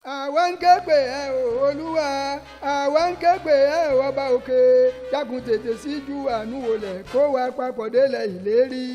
àwa ń ké pè ẹ́ o olúwa àwa ń ké pè ẹ́ o ọba òkè dákun tètè síjú àánú wòlẹ̀ kó wa papọ̀ délẹ̀ ìlérí.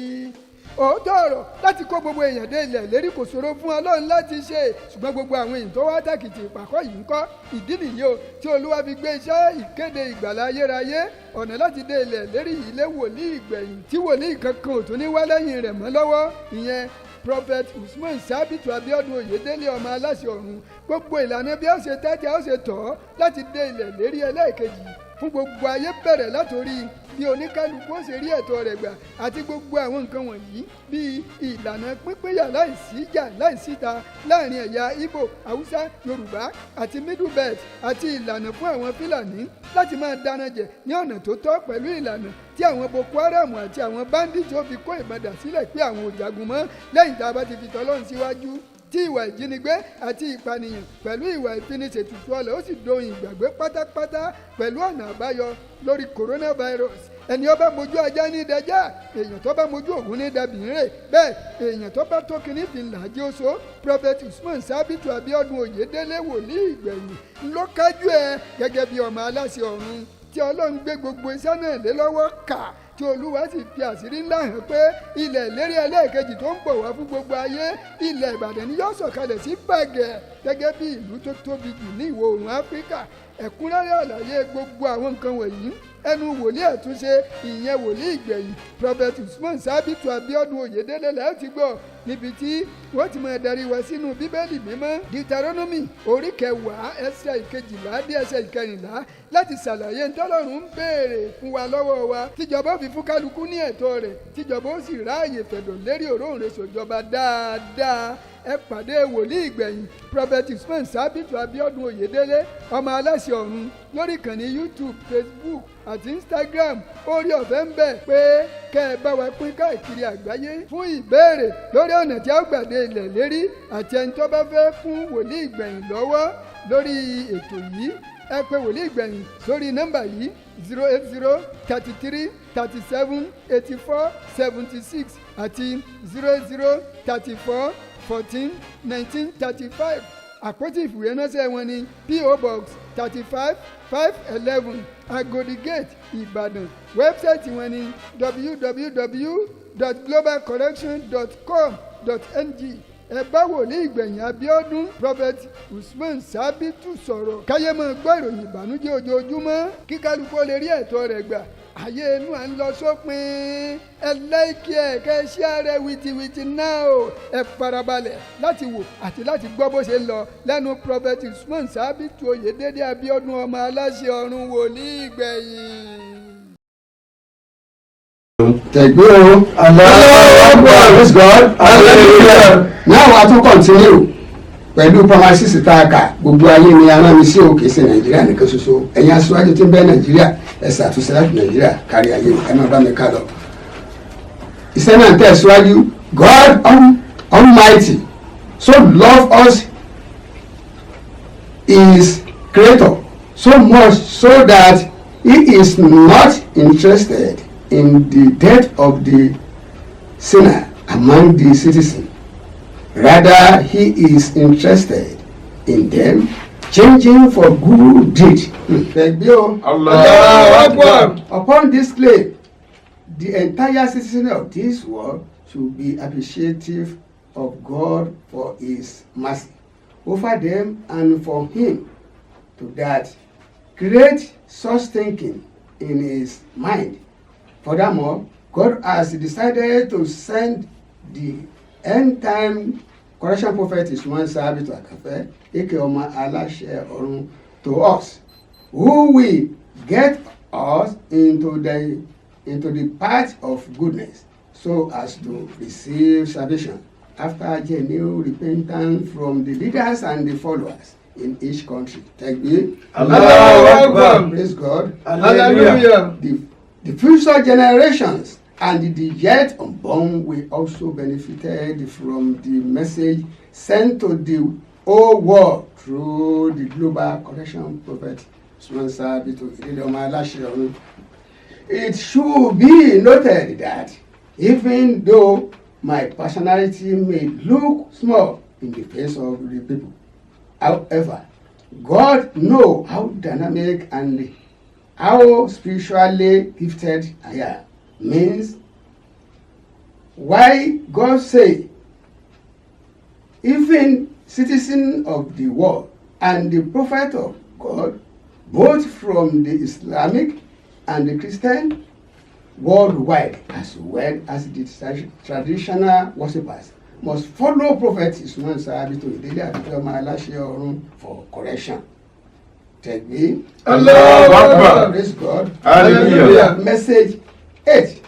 òótọ́ ọ̀rọ̀ láti kó gbogbo èèyàn dé ilẹ̀ ìlérí kò ṣòro fún ọlọ́run láti ṣe ṣùgbọ́n gbogbo àwọn èèyàn tó wá tàkìtì ìpàkọ́ yìí ń kọ́ ìdí nìyí o tí olúwa fi gbé iṣẹ́ ìkéde ìgbàlá ayérayé ọ̀nà láti dé ilẹ̀ ìlérí yìí lé wòlíì ìgbẹ̀yìn tí wòlíì kankan ò tún ní wá lẹ́yìn rẹ̀ mọ́ lọ́wọ́ ìyẹn prophet usman sabitu abiodun oyedele ọmọ aláṣẹ ọ̀run gbogbo ìlànà bí ó ṣe tẹ́tí ó ṣe tọ́ láti dé ilẹ̀ ìlérí ẹlẹ́ẹ̀kejì fún gbogbo ayé bẹ̀rẹ̀ látòrí bí oníkálukú ó ṣe rí ẹ̀tọ́ rẹ̀ gbà àti gbogbo àwọn nǹkan wọ̀nyí bíi ìlànà pípínyà láìsí ìjà láìsíta láàrin ẹ̀yà Ìgbò Haúsá Yorùbá àti Middle Belt àti ìlànà fún àwọn Fúlàní láti máa dáná jẹ ní ọ̀nà tó tọ́ pẹ̀lú ìlànà tí àwọn Boko Haram àti àwọn bandits ó fi kó ìbàdà sílẹ̀ pé àwọn ò jagun mọ́ lẹ́yìn tá a bá ti fi tọ́lọ́run síwájú tí ìwà ìjínigbé àti ìpànìyàn pẹ̀lú ìwà ìfiniṣètùtù ọlẹ̀ ó sì dohun ìgbàgbé pátápátá pẹ̀lú ọ̀nà àbáyọ lórí coronavirus ẹni ó bá mojú ajá ní ìdájà èèyàn tó bá mojú ògún ní dàbìnrin bẹ́ẹ̀ èèyàn tó bá tó kíní fi là jẹ́ oṣó prophet usman sabitu abiodun oyedele wòlíì ìgbẹ̀yìn ló kájú ẹ gẹ́gẹ́ bí ọmọ aláṣẹ ọ̀run tí ọlọ́run gbé gbogbo iṣẹ́ náà lé lọ́wọ́ kà tí olúwa sì fi àṣírí ńlá hàn pé ilẹ̀ ìlérí ẹlẹ́ẹ̀kejì tó ń bọ̀ wá fún gbogbo ayé ilẹ̀ ìbàdàn ni yóò sọ̀kalẹ̀ sí bàgẹ́ gẹ́gẹ́ bí ìlú tó tóbi jù ní ìwọ̀ oòrùn áfíríkà ẹ̀kúnrẹ́rẹ́ àlàyé gbogbo àwọn nǹkan wọ̀nyí ẹnu wòlíì àtúnṣe ìyẹn wòlíì ìgbẹ̀yìn prophet usman sabitu abiodun oyedele lẹ́yìn ti gbọ́ níbi tí wọ́n ti máa darí wa sínú bíbélì mímọ́ deuteronomy orí 10 ẹsẹ̀ 11 dé ẹsẹ̀ 14 láti ṣàlàyé ntọ́lọ́run ń béèrè fún wa lọ́wọ́ wa tíjọba ó fi fún kálukú ní ẹ̀tọ́ rẹ̀ tíjọba ó sì ráàyè fẹ̀dọ̀ lérí òróǹro ṣòjọba dáadáa ẹ pàdé wòlíì ìgbẹ̀yìn prophet usman sabitu abiodun oyedele ọmọ aláṣẹ ọ̀run lórí ìkànnì youtube facebook àti instagram orí ọ̀fẹ́ ń bẹ pé kẹ́ ẹ bá wa pín káàkiri àgbáyé fún ìbéèrè lórí ọ̀nà tí a gbàdé ilẹ̀ lérí àti ẹni tó bá fẹ́ fún wòlíì ìgbẹ̀yìn lọ́wọ́ lórí ètò yìí ẹ pè wòlíì ìgbẹ̀yìn sórí nọ́mbà yìí 08033378476 àti 0034141935 àpótí ìfìwéránṣẹ́ wọn ní P.O. Box 35511 Agodi Gate Ìbàdàn wẹ́bsáìtì wọn ní www.globalcorrection.com.ng ẹ bá wòlíì ìgbẹ̀yìn Abíọ́dún prophet Usman Sabitu sọ̀rọ̀ káyé máa gbọ́ ìròyìn ìbànújẹ́ ojoojúmọ́ kí kálukú lè rí ẹ̀tọ́ rẹ̀ gbà ayé inú à ń lọ sópin ẹ láìkí ẹ kẹ ṣí ààrẹ wìtìwìtì náà o ẹ farabalẹ̀ láti wò àti láti gbọ́ bó ṣe ń lọ lẹ́nu prophet Usman Sabitu Oyedele Abíọ́dún ọmọ aláṣẹ ọ̀run wòlíì ìgbẹ̀yìn. Tẹ̀gbẹ́ o, Allah praise God, hallelujah. Now I to continue pẹ̀lú promises tá a kà gbogbo ayé ni a rán mi sí òkè sí Nàìjíríà nìkan ṣoṣo ẹ̀yin aṣíwájú tí ń bẹ Nàìjíríà ẹ ṣàtúnṣe láti Nàìjíríà kárí ayé ẹ máa bá mi ká lọ. Iṣẹ́ náà tẹ̀síwájú God Almighty so love us his creator so much so that he is not interested in the death of the sinner among the citizens. Rather, he is interested in them changing for good deed. Upon this claim, the entire citizen of this world should be appreciative of God for his mercy over them and for him to that create such thinking in his mind. Furthermore, God has decided to send the end-time correction prophet Usman Sabitu Akafe, aka ọmọ aláṣẹ ọ̀run, to us, who will get us into the path of goodness, so as to receive salvation after genuine repentance from the leaders and the followers in each country. Takbir. Allahu Akbar. Praise God. Hallelujah. The future generations and the yet unborn will also benefited from the message sent to the whole world through the global correction prophet Usman Sabitu Oyedele ọmọ aláṣẹ ọ̀run. It should be noted that even though my personality may look small in the face of the people, However, God knows how dynamic and how spiritually gifted I am. Means why God say, even citizen of the world and the prophet of God, both from the Islamic and the Christian worldwide, as well as the traditional worshippers, must follow Prophet Usman Sahabitu Ìdílé Àbíkẹ́ ọmọ aláṣẹ ọ̀run for correction. Tekbir. Allahu Akbar. Praise God. Hallelujah. Message 8,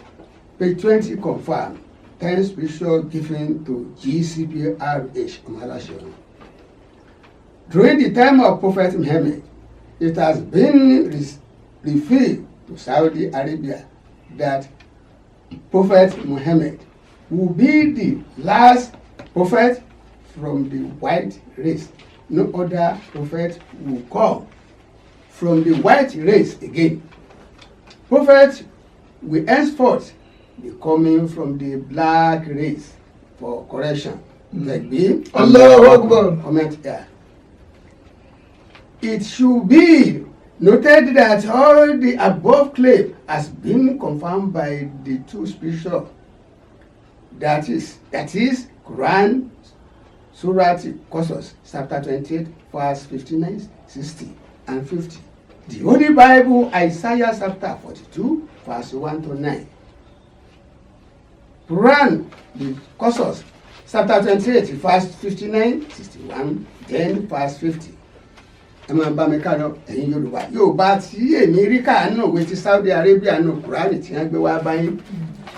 page 20 confirm. 10 spiritual giving to GCPRH ọmọ aláṣẹ ọ̀run. During the time of Prophet Muhammad, it has been revealed to Saudi Arabia that Prophet Muhammad will be the last prophet from the white race. No other prophet will come from the white race again. Prophet will henceforth be coming from the black race for correction. Tekbir. Allahu Akbar. Comment here. It should be noted that all the above claim has been confirmed by the two spiritual. That is Quran, Surah Qasas, chapter 28, verse 59, 60, and 50. The Holy Bible, Isaiah chapter 42, verse 1 to 9. Quran, the Qasas, chapter 28, verse 59, 61, then verse 50. Ẹ máa bá mi ká lọ ẹ̀yin Yorùbá tí èmi rí káàánú òwe ti Saudi Arabia nù Kùránì tí wọ́n gbé wá báyìí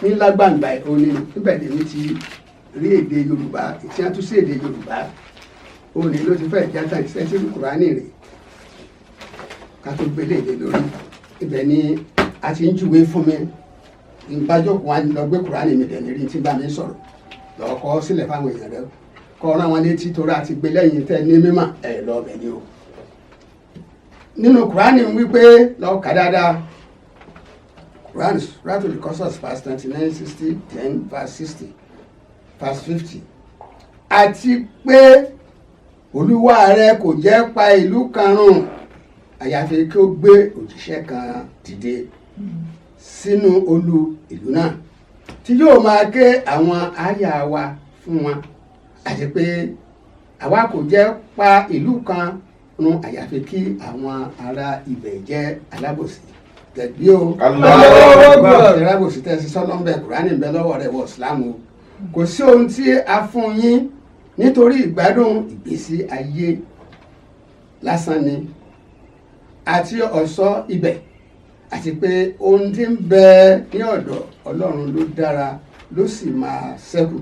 ní lágbàǹgbà òní níbẹ̀ lèmi ti rí èdè Yorùbá tí wọ́n tún sí èdè Yorùbá òní ló ti fẹ́ játa ìṣẹ́sí Kùránì rẹ̀ ká tó gbélé èdè lórí ibẹ̀ ni a ti ń júwe fún mi ìgbàjọpọ̀ wọn lọ gbé Kùránì mi dẹ̀ nírí tí bá mi sọ̀rọ̀ lọ́ọ́ kọ́ sílẹ̀ fáwọn èèyàn rẹ̀ kọ́ ọ́n àwọn létí torí àti gbé lẹ́yìn tẹ́ ní mímọ̀ ẹ̀ lọ́ọ̀bẹ̀ ni o. Nínú Kùránì wípé lọ kà dáadáa Quran Suratul Qasas verse 29, 60, 10 verse 60 verse 50 àti pé Olúwa rẹ kò jẹ́ pa ìlú kan run àyàfi kí ó gbé òjíṣẹ́ kan dìde sínú olú ìlú náà tí yóò máa ké àwọn àyà wa fún wọn àti pé àwa kò jẹ́ pa ìlú kan run àyàfi kí àwọn ará ibẹ̀ jẹ́ alábòsí. Tẹ̀gbí o. Alábòsí tẹ́ sí sọ́lọ́mbẹ̀ Kùránì ń bẹ lọ́wọ́ rẹ̀ wọ Ìsìlámù o. Kò sí ohun tí a fún yín nítorí ìgbádùn ìgbésí ayé lásán ni àti ọ̀ṣọ́ ibẹ̀ àti pé ohun tí ń bẹ ní ọ̀dọ̀ Ọlọ́run ló dára ló sì máa ṣẹ́kù.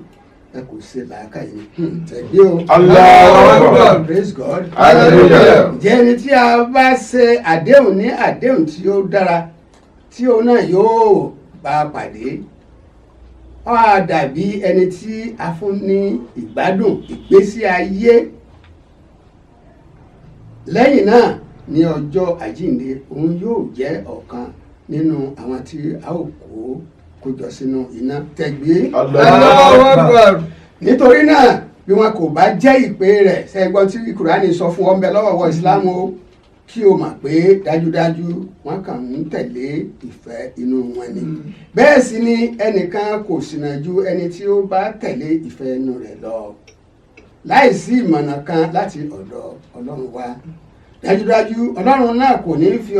Ẹ kò ṣe làákà yìí. Tẹ̀gbí o. Allahu Praise God. Hallelujah. Jẹ́ ẹni tí a bá ṣe àdéhùn ní àdéhùn tí ó dára tí òun náà yóò bá pàdé. Ó á dàbí ẹni tí a fún ní ìgbádùn ìgbésí ayé. Lẹ́yìn náà ní ọjọ́ àjíǹde òun yóò jẹ́ ọ̀kan nínú àwọn tí a ó kójọ sínú iná. Tẹ̀gbí. Allahu Akbar. Nítorí náà bí wọn kò bá jẹ́ ìpè rẹ̀ ṣẹ́gbọ́n tí Kùránì sọ fún ọmọ lọ́wọ́ Ìsìlámù o kí o mọ̀ pé dájúdájú wọ́n kàn ń tẹ̀lé ìfẹ́ inú wọn ni. Bẹ́ẹ̀ sì ni ẹnìkan kò ṣìnà ju ẹni tí ó bá tẹ̀lé ìfẹ́ inú rẹ̀ lọ láìsí ìmọ̀nà kan láti ọ̀dọ̀ Ọlọ́run wá. Dájúdájú Ọlọ́run náà kò ní fi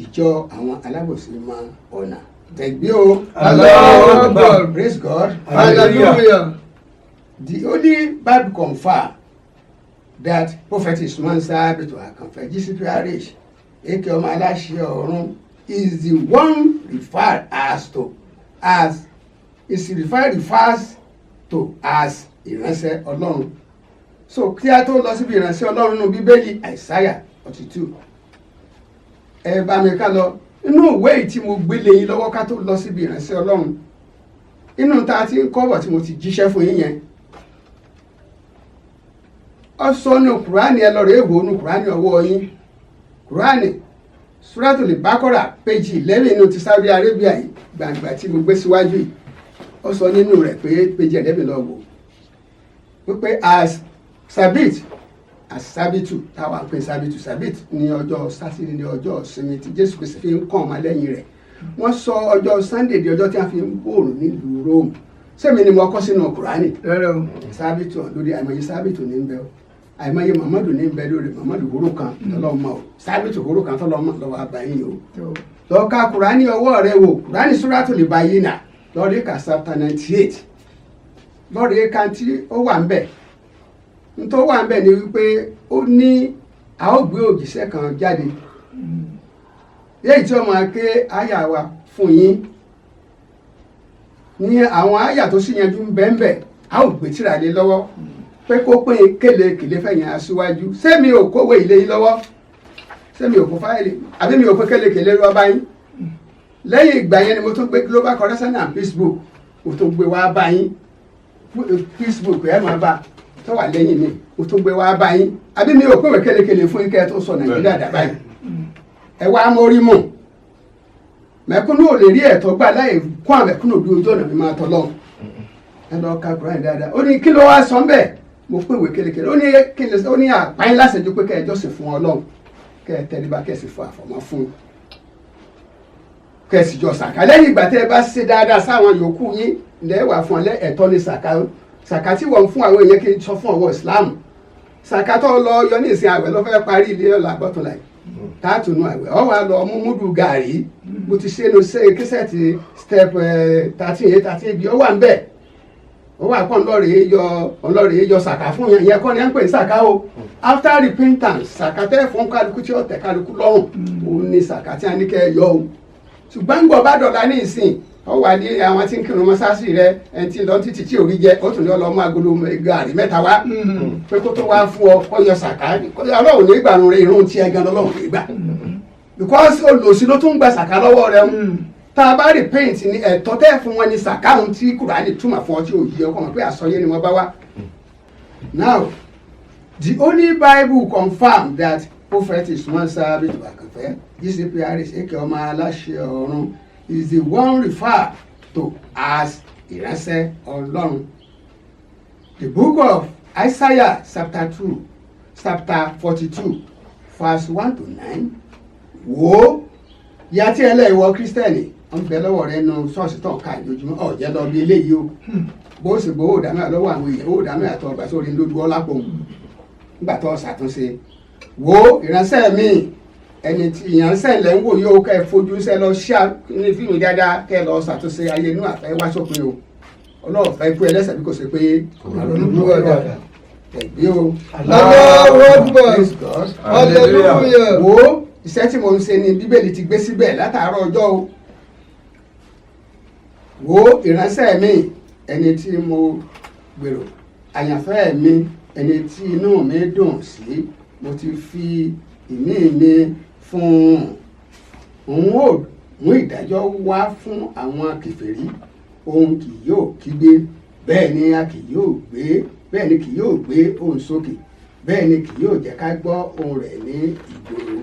ìjọ àwọn alábòsí mọ ọ̀nà. Tẹ̀gbí o. Allahu Akbar. Praise God. Hallelujah. The Holy Bible confirm that Prophet Usman Sahabitu Akanfe GCPRH Eke ọmọ aláṣẹ ọ̀run is the one referred refers to as ìránṣẹ́ Ọlọ́run. So kí a tó lọ síbi ìránṣẹ́ Ọlọ́run nínú Bíbélì Àìsáyà 42 ẹ bá mi ká lọ inú ìwé tí mo gbélé yín lọ́wọ́ ká tó lọ síbi ìránṣẹ́ Ọlọ́run inú ta ti ń kọ́bọ̀ tí mo ti jíṣẹ́ fún yín yẹn ọsọnù Kùránì ẹ lọrọ èèwò nù Kùránì ọwọ́ yín Kùránì Suratul Baqarah page 11 inú ti Saudi Arabia yìí gbàǹgbà tí mo gbé síwájú yìí ó sọ nínú rẹ̀ pé page 11 lọ wò wípé as Sabit àsábìtù táwa ń pè sábìtù ní ọjọ́ sátidé ní ọjọ́ ìsinmi tí Jésù Kristi fi ń kàn ọmọ lẹ́yìn rẹ̀ wọ́n sọ ọjọ́ Sunday di ọjọ́ tí wọ́n fi ń bòrò nílùú Rome sẹ́mi ni mo kọ́ sínú Kùránì sábìtù lórí àìmọye sábìtù ní bẹ́ẹ̀ o àìmọye Muhammadu ní bẹ́ẹ̀ lórí Muhammadu horo kan tọ́lọ́mọ o sábìtù horo kan tọ́lọ́mọ lọ́wọ́ àbáyé o lọ́ọ́ ka Kùránì ọwọ́ rẹ wò Kùránì Suratul Bayyinah lọ́ọ̀rẹ́ ka chapter 98 lọ́ọ̀rẹ́ ka tí ó wà ń bẹ̀ nítorí wà ń bẹ̀ ni wípé ó ní a ó gbé òjíṣẹ́ kan jáde léyìí tí ọmọ ake àyà wa fún yín ní àwọn àyà tó sì yanjú ń bẹ́ẹ̀ bẹ́ẹ̀ a ó gbé tírà lé lọ́wọ́ pé kó pín kélekèlé fẹ̀yìn aṣíwájú sẹ́mi ò kówé ilé yín lọ́wọ́ sẹ́mi ò kó fáìlì àbí mi ò pín kélekèlé lọ́wọ́ báyìí lẹ́yìn ìgbà yẹn ni mo tún gbé global correspondent and Facebook mo tún gbé wá báyìí Facebook ẹ̀ máa bá tó wà lẹ́yìn mi mo tún gbé wá báyìí àbí mi ò pínwé kélekèlé fún ike tó sọ Nàìjíríà dà báyìí ẹ wá mórí mọ̀ mẹ̀kúnnù ò lè rí ẹ̀tọ́ gbà láì kó àwọn mẹ̀kúnnù bí ojú ọ̀nà mi máa tọ́ lọ́hùn ẹ lọ ka Kùránì dáadáa ó ní kí ló wá sọ bẹ́ẹ̀ mo pínwé kélekèlé ó ní àpáyín láṣẹjú pé kẹ́ ẹ jọ́sìn fún Ọlọ́run kẹ́ ẹ tẹríba kẹ́ ẹ sì fún àfọ̀mọ́ fún kẹ́ ẹ sì jọ sàkà lẹ́yìn ìgbà tẹ́ ẹ bá ṣe dáadáa sáwọn yòókù yín lẹ́wà fún ọ ẹ̀tọ́ ní sàkà tí wọ́n fún àwọn èèyàn kí n sọ fún ọwọ́ Islam sàkà tó lọ yọ ní ìsìn àwẹ̀ lọ́fẹ́ parí ilé ọ̀la àgbọ̀tún láì táàtùnú àwẹ̀ ọ wà lọ mú múdù gàrí mo ti ṣe no ṣe kíṣẹ́ẹ̀tì step 13 bí ó wà ń bẹ̀ ó wà pọ̀ ńlọ́rẹ̀ẹ́ yọ sàkà fún yẹn yẹn kọ́ ni à ń pè ní sàkà o after repentance sàkà tẹ́ fún kálukú tí ó tẹ̀ kálukú lọ́rùn òun ni sàkà tí a ní kẹ́ ẹ yọ o ṣùgbọ́n gbọ́ bá dọ̀la ní ìsìn ọ wà ní àwọn tí ń kírun mọ́sáàsì rẹ ẹni tí ń lọ títí tí ò rí jẹ ó tún ní ọlọ́mọ agolo gàrí mẹ́ta wá pé kó tó wá fún ọ kọ́ yọ sàkà ọlọ́run ní ìgbà rẹ irun tí ẹ gan ọlọ́run ní ìgbà because olùsí ló tún gba sàkà lọ́wọ́ rẹ ń tá a bá rí paint ní ẹ̀tọ́ tẹ́ fún wọn ní sàkà ohun tí Kùránì túmọ̀ fún ọ tí ò yí ọkọ̀ mọ̀ pé àsọyé ni wọ́n bá wá. Now the only Bible confirm that prophet is one sábẹ́ tó àkànfẹ́ GCPRS èké ọmọ aláṣẹ ọ̀run is the one referred to as ìránṣẹ́ Ọlọ́run. The book of Isaiah chapter 42 verse 1 to 9 wo ìyà tí ẹlẹ́wọ̀ kírísítẹ́nì wọ́n bẹ lọ́wọ́ rẹ nu ṣọ́ọ̀ṣì tán ká ìjojúmọ́ ọ̀jẹ́ lọ bí eléyìí o bó sì gbowó ìdámẹ́ lọ́wọ́ àwọn èèyàn owó ìdámẹ́ àtọ́ ọgbà sórí lójú ọlápò nígbà tó ṣàtúnṣe wo ìránṣẹ́ mi ẹni tí ìyànṣẹ́ ilẹ̀ ń wò yóò kẹ́ ẹ fojú sẹ́ lọ ṣá ní fíìmù dáadáa kẹ́ ẹ lọ ṣàtúnṣe ayé inú àfẹ́ wá sópin o Ọlọ́run fẹ́ kú ẹlẹ́sẹ̀ bí kò ṣe pé àrònúkú ọ̀dà ẹ̀gbí o. Hallelujah. Wo iṣẹ́ tí mo ń ṣe ni Bíbélì ti gbé síbẹ̀ látàárọ̀ ọjọ́ o. Wo ìránṣẹ́ mi ẹni tí mo gbèrò àyànfẹ́ mi ẹni tí inú mi dùn sí mo ti fi ìní mi fún òun ò mú ìdájọ́ wá fún àwọn kèfèrí òun kì yóò kígbe bẹ́ẹ̀ ni a kì yóò gbé bẹ́ẹ̀ ni kì yóò gbé ohùn sókè bẹ́ẹ̀ ni kì yóò jẹ́ ká gbọ́ ohùn rẹ̀ ní ìgboro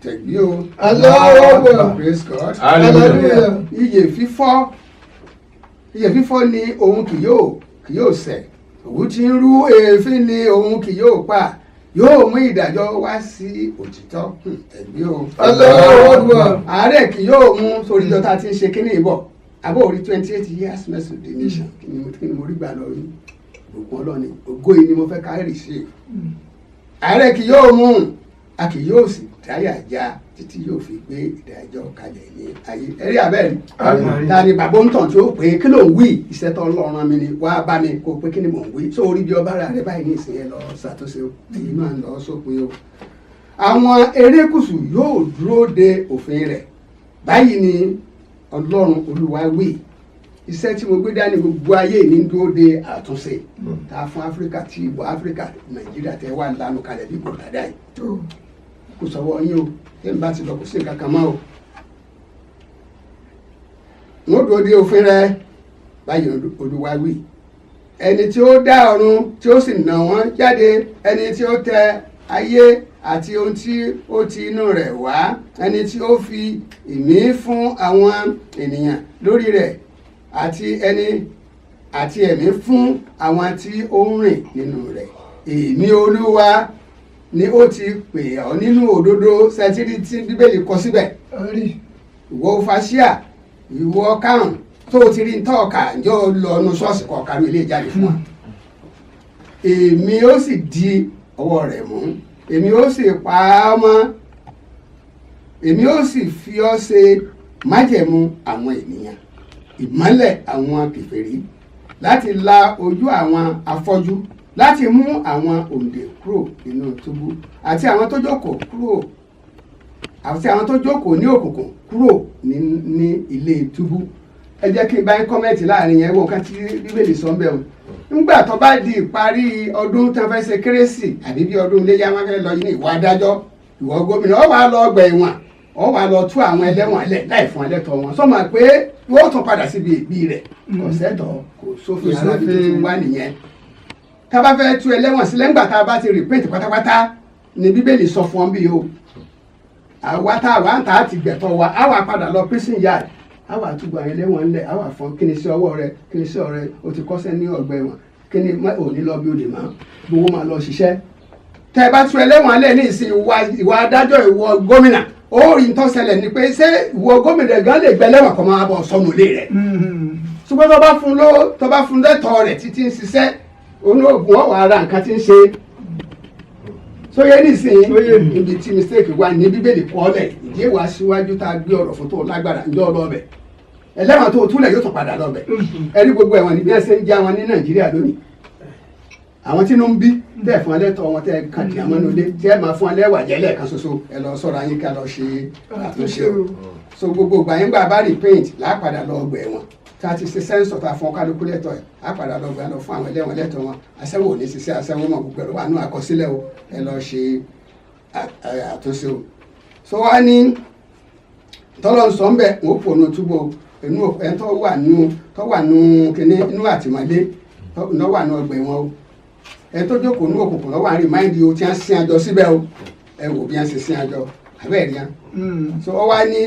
tẹ̀gbí o. Allahu praise God. Hallelujah. Ìyè fífọ́ ni òun kì yóò ṣẹ̀ òwú tí ń rú èéfín ni òun kì yóò pa yóò mú ìdájọ́ wá sí òtítọ́ ẹ̀gbí o. Ààrẹ kì yóò mú sórí ìjọ tá a ti ń ṣe kíní ìbọ̀ àbọ̀ orí 28 years message the nation kí ni mo rí gbà lọ yìí ògùn ọlọ́ni ògo yìí ni mo fẹ́ ká rí sí i. Ààrẹ kì yóò mú a kì yóò sì dáyà já títí yóò fi gbé ìdájọ́ kalẹ̀ ní ayé ẹ̀rí abẹ́rẹ́ ta ni bàbá ń tàn tí ó pé kí ló ń wí iṣẹ́ tó Ọlọ́run mi ni wá bá mi kó pé kí ni mò ń wí sórí bí ọba rẹ báyìí ní ìsìn yẹn lọ ṣàtúnṣe o èyí náà ń lọ sópin o. Àwọn erékùṣù yóò dúró de òfin rẹ̀ báyìí ni Ọlọ́run Olúwa wí iṣẹ́ tí mo gbé dání gbogbo ayé ní dúró de àtúnṣe ta fún Áfíríkà tí ìbò Áfíríkà Nàìjíríà tẹ wà lánàá kalẹ̀ bí kò dáadáa yìí kò sọ̀wọ́ yín o tẹ́lẹ̀ bá ti lọ kò sí nǹkan kan mọ́ o. wọ́n dúró de òfin rẹ báyìí Olúwa wí ẹni tí ó dá ọ̀run tí ó sì nà wọ́n jáde ẹni tí ó tẹ ayé àti ohun tí ó ti inú rẹ̀ wá ẹni tí ó fi ìmí fún àwọn ènìyàn lórí rẹ̀ àti ẹ̀mí fún àwọn tí ó ń rìn nínú rẹ̀ èmi Olúwa ni ó ti pè ọ́ nínú òdodo sẹ́tírì tí bíbélì kọ síbẹ̀. ìwọ fàṣíà ìwọ kárùn tó o ti rí ntọ́ ọ̀kà ǹjẹ́ o lọ ọnu ṣọ́ọ̀ṣì kọ̀ kárí ilé ìjáde fún wa. èmi ó sì di ọwọ́ rẹ̀ mú èmi ó sì pa á mọ́ èmi ó sì fi ọ́ ṣe májẹ̀mú àwọn ènìyàn ìmọ́lẹ̀ àwọn kèfèrí láti la ojú àwọn afọ́jú láti mú àwọn òǹdè kúrò nínú túbú àti àwọn tó jókòó ní òkùnkùn kúrò ní ilé túbú. ẹ jẹ́ kí n bá ń kọ́mẹ́ǹtì láàrin yẹn wọ́n kan tí bíbélì sọ ń bẹ̀ wọ́n. nígbà tó bá di ìparí ọdún tí wọ́n fẹ́ ṣe kérésì àbí bí ọdún iléyá wọn fẹ́ lọ yìí ní ìwà adájọ́ ìwọ gómìnà ọ wà lọ ọgbà ẹ̀wọ̀n ọ wà lọ tú àwọn ẹlẹ́wọ̀n lẹ̀ láì fún ẹlẹ́tọ̀ wọn sọ ma pé yóò tún padà síbi ìbí rẹ̀ kò sẹ́tọ̀ kò sófin alábi tuntun wá nìyẹn. tá a bá fẹ́ tú ẹlẹ́wọ̀n sílẹ̀ ńgbà tá a bá ti rìpéǹtì pátápátá ni bíbélì sọ fún ọ bí o àwa tá a wà ń tà á ti gbẹ̀tọ̀ wa á wà padà lọ prison yard á wà túbọ̀ àwọn ẹlẹ́wọ̀n ńlẹ̀ á wà fún kíni sí ọwọ́ rẹ kíni sí ọ̀rẹ́ o ti kọ́sẹ́ ní ọgbà ẹ̀wọ̀n kíni ò ní lọ bí o lè má gbowó máa lọ ṣiṣẹ́. tẹ́ ẹ bá tú ẹlẹ́wọ̀n alẹ́ ní ìsìn ìwà adájọ́ ìwọ gómìnà ó rí tó ṣẹlẹ̀ ni pé ṣé ìwọ gómìnà gan lè gbẹlẹ́wọ̀n kọ́ máa bọ̀ sọnù ilé rẹ̀. ṣùgbọ́n tó bá fún lẹ́tọ̀ọ́ rẹ̀ títí ń ṣiṣẹ́ olóògùn ọ̀wà ara nǹkan tí ń ṣe sóyè nísìnyí ibi tí mistake wà ní bíbélì kọ́lẹ̀ ìdí wàá síwájú tá a gbé ọ̀rọ̀ fún tó lágbára ǹjọ́ ọlọ́ọ̀bẹ̀ ẹlẹ́wọ̀n tó túlẹ̀ yóò tún padà lọ́bẹ̀ ẹni gbogbo ẹ̀wọ̀n ní bí wọ́n ṣe ń já wọn ní Nàìjíríà lónìí àwọn tí inú ń bí tẹ́ fún alẹ́ tọ́ wọn tẹ́ kàdí àmọ́nulé tí ẹ máa fún alẹ́ wà jẹ́ lẹ́ẹ̀kan ṣoṣo ẹ lọ sọ̀rọ̀ ayé ká lọ ṣe àtúnṣe o so gbogbo gbàyẹ̀ngbà bá rí paint lápadà lọ ọgbà ẹ̀wọ̀n tá a ti ṣe sẹ́ńsọ̀ tá a fún kálukú lẹ́tọ̀ ẹ̀ lápadà lọ gbà lọ fún àwọn ẹlẹ́wọ̀n lẹ́tọ̀ wọn aṣẹ́wó ò ní ṣiṣẹ́ aṣẹ́wó mọ̀ gbogbo ẹ̀rọ wà nù àkọsílẹ̀ o ẹ lọ ṣe àtúnṣe o so wá ní tọ́lọ́ sọ ń bẹ̀ wọ́n fònú túbọ̀ inú ẹ̀ tó wà nù kíní inú àtìmọ́lé tó wà nù ọgbà ẹ̀wọ̀n o ẹ tó jókòó ní òkùnkùn lọ́wọ́ àárín máìndì o tí wọ́n sin àjọ síbẹ̀ o ẹ wò bí wọ́n ṣe sin àjọ abẹ́ẹ̀ rí wọn. so ọ wá ní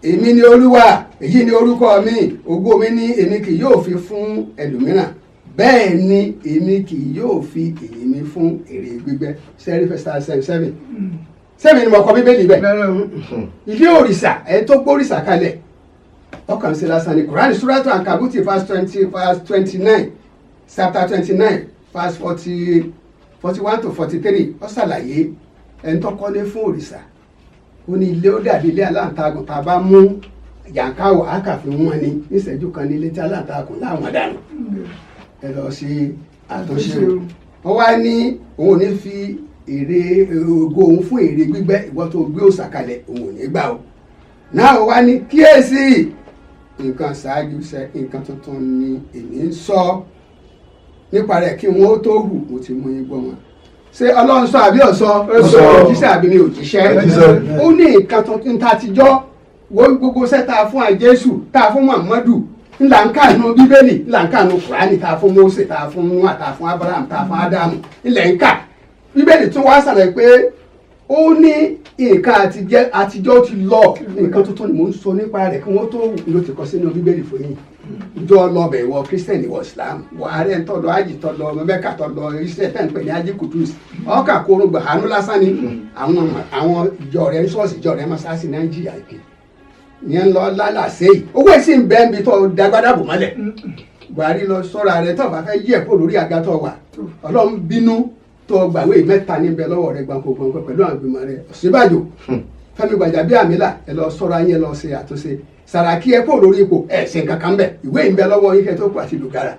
èmi ni Olúwa èyí ni orúkọ mi ògo mi ní èmi kì yóò fi fún ẹlòmíràn bẹ́ẹ̀ ni èmi kì yóò fi èyí mi fún èrè gbígbẹ́ sẹ́rí fẹ́sítà 7 sẹ́mi ni mo kọ bíbélì bẹ́ẹ̀ ilé òrìṣà ẹ tó gbóríṣà kalẹ̀ ọkàn sí lásán ni Kùránì Suratu Ankabuti verse 29 chapter 29 verse 41 to 43 ó ṣàlàyé ẹni tó kọ́lé fún òrìṣà ó ní ilé ó dàbí ilé aláǹtakùn tá a bá mú yànkáwò àkàfin wọn ni níṣẹ́jú kan ní ilé tí aláǹtakùn láwọn dànù ẹ lọ sí àtúnṣe ó wá ní òun ò ní fi èrè ògo òun fún èrè gbígbẹ́ ìwọ tó gbé òòṣà kalẹ̀ òun ò ní gbà ó náà ó wá ní kíyèsí nǹkan ṣáájú ṣe nǹkan tuntun ni èmi ń sọ nípa rẹ̀ kí wọ́n tó hù mo ti mú yín gbọ́ wọn. ṣé Ọlọ́run sọ àbí ọ̀sọ́ òjíṣẹ́ àbí mi òjíṣẹ́ ó ní nǹkan tuntun tá a ti jọ́ wọ́n gbogbo ṣẹ́ tá a fún Jésù tá a fún Muhammadu ńlá ń kànú Bíbélì ńlá ń kànú Kùránì tá a fún Mósè tá a fún Nóà tá a fún Abraham tá a fún Ádámù ńlẹ̀ ń kà Bíbélì tún wá sàlẹ̀ pé ó ní nǹkan àtijọ́ ti lọ nǹkan tuntun ni mò ń sọ nípa rẹ̀ kí wọ́n tó ló ti kọ sínú Bíbélì fún yín ìjọ ọlọ́bẹ̀ ìwọ Kírísítẹ̀nì ìwọ Islam wọ ààrẹ ń tọ́lọ ájì tọ́lọ mẹ́kà tọ́lọ iṣẹ́ tẹ̀ ń pè ní ájì kùdùs ọkà kóró gbà àánú lásán ni àwọn ìjọ rẹ̀ ṣọ́ọ̀ṣì ìjọ rẹ̀ mọ́sáàsì Nàìjíríà ìpè ní ń lọ lálàsẹ́ yìí owó ìsìn bẹ́ẹ̀ bí tọ́ dagbádàbò mọ́lẹ̀ Buhari lọ sọ́ra rẹ̀ tó bá fẹ́ yí ẹ̀kọ́ lórí àga tó wà Ọlọ́run bínú tó gbàwé mẹ́ta níbẹ̀ lọ́wọ́ rẹ̀ gbàǹkógbàǹkó pẹ̀lú àwọn ìgbìmọ̀ rẹ̀ Ọ̀ṣínbàjò Fẹ́mi Gbàjàbíàmílà ẹ lọ sọ́ra yín ẹ lọ ṣe àtúnṣe Sàràkí ẹ kó lórí ipò ẹ ṣe nǹkan kan bẹ̀ ìwé ìbẹ lọ́wọ́ yín kẹ́ tó kù àti lùgàrà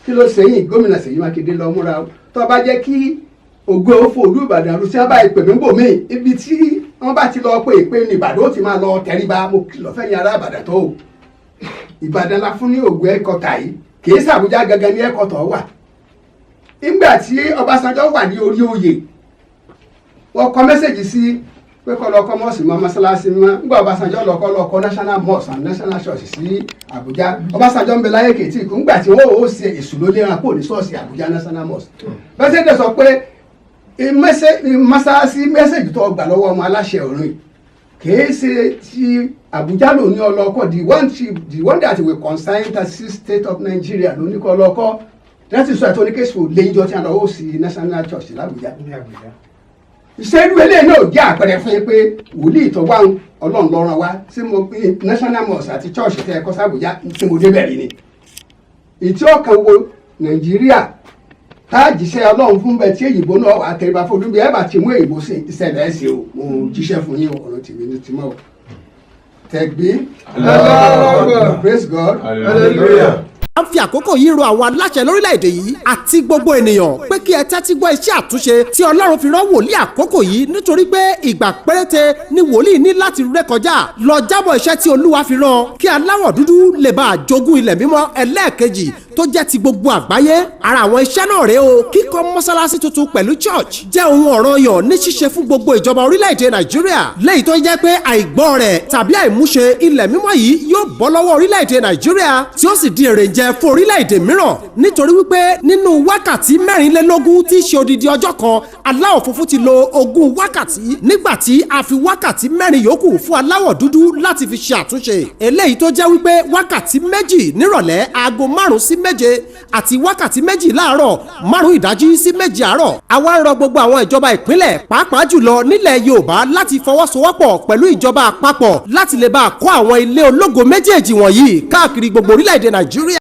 kí ló sẹ́yìn gómìnà Ṣèyí Mákindé lọ múra tó bá jẹ́ kí ògo òfò olú Ìbàdàn àrùn tí wọ́n bá ìpè mí bò mí ibi tí wọ́n bá ti lọ pé ìpè ní Ìbàdàn ó ti máa lọ tẹríba mo kìlọ̀ fẹ́ yín ará Ìbàdàn tó Ìbàdàn la fún ní ògo ẹ̀kọ́tà yìí kì í sàbújá gangan ní ẹ̀kọ́tà wà nígbà tí Ọbásanjọ́ wà ní orí oyè wọ́n kọ mẹ́sẹ̀gì sí pé kọ́ lọ́kọ́ mọ́ọ̀sì mọ́ mọ́sálásí mọ́ nígbà Ọbásanjọ́ lọ́kọ́ national mosque and national church sí Àbújá Ọbásanjọ́ ń bẹ láyé kèétí ìkú ńgbà tí wọ́n ó ṣe èṣù ló léran kó ní ṣọ́ọ̀ṣì Àbújá national mosque pẹ́sẹ́dẹ̀ sọ pé mọ́sálásí mẹ́sẹ̀gì tó gbà lọ́wọ́ ọmọ aláṣẹ ọ̀run kìí ṣe ti Àbújá ló ní ọlọ́kọ́ the one that will concern the state of Nigeria ló ní kọ́ ọlọ́kọ́ láti sọ àti oníkèsì lẹ́yìnjọ́ tí a lọ ó sí national church l'Àbújá. ìṣẹ́lú eléyìí náà jẹ́ àpẹẹrẹ fún yín pé wòlíì tó wá ọlọ́run lọ́rùn wa sí mo pé national mosque àti church tẹ́ ẹ kọ́ s'Àbújá tí mo débẹ̀ rí ni. ìtí ọkàn wo Nàìjíríà tá a jíṣẹ́ ọlọ́run fún bẹ́ẹ̀ tí èyìnbó náà wà á tẹríba fún bí ẹ bá ti mú èyìnbó ìṣẹ̀lẹ̀ ẹ̀ sí o mo jíṣẹ́ fún yín ọ̀rọ̀ tèmi ní tìmọ̀ o. Tẹ̀gbí. Praise God. Hallelujah. a ń fi àkókò yìí rọ̀ àwọn aláṣẹ lórílẹ̀‐èdè yìí àti gbogbo ènìyàn pé kí ẹ tẹ́tí gbọ́ iṣẹ́ àtúnṣe tí Ọlọ́run fi rán wòlíì àkókò yìí nítorí pé ìgbà péréte ni wòlíì ní láti rékọjá lọ jábọ̀ iṣẹ́ tí Olúwa fi rán kí aláwọ̀ dúdú lè bá jogún ilẹ̀ mímọ́ ẹlẹ́ẹ̀kejì tó jẹ́ ti gbogbo àgbáyé. ara àwọn iṣẹ́ náà rèé o kíkọ́ mọ́sálásí tuntun pẹ̀lú church jẹ́ ohun ọ̀ranyàn ní ṣíṣe fún gbogbo ìjọba orílẹ̀-èdè Nàìjíríà lẹ́yìn tó jẹ́ pé àìgbọ́ rẹ̀ tàbí àìmúṣe ilẹ̀ mímọ́ yìí yóò bọ́ lọ́wọ́ orílẹ̀-èdè Nàìjíríà tí ó sì di èrè jẹ fún orílẹ̀-èdè mìíràn nítorí wípé nínú wákàtí 24 tí í ṣe odidi ọjọ́ kan aláwọ̀ funfun ti lo 20 wákàtí nígbà tí a fi wákàtí 4 yòókù fún aláwọ̀ dúdú láti fi ṣe àtúnṣe eléyìí tó jẹ́ wípé wákàtí 2 nírọ̀lẹ́ aago 5 sí 7 àti wákàtí 2 láàárọ̀ 5 ìdájí sí 2 àárọ̀. àwa ń rọ gbogbo àwọn ìjọba ìpínlẹ̀ pàápàá jùlọ nílẹ̀ Yorùbá láti fọwọ́sowọ́pọ̀ pẹ̀lú ìjọba àpapọ̀ láti lè bá kọ́ àwọn ilé ológo méjèèjì wọ̀nyí káàkiri gbogbo orílẹ̀-èdè Nàìjíríà.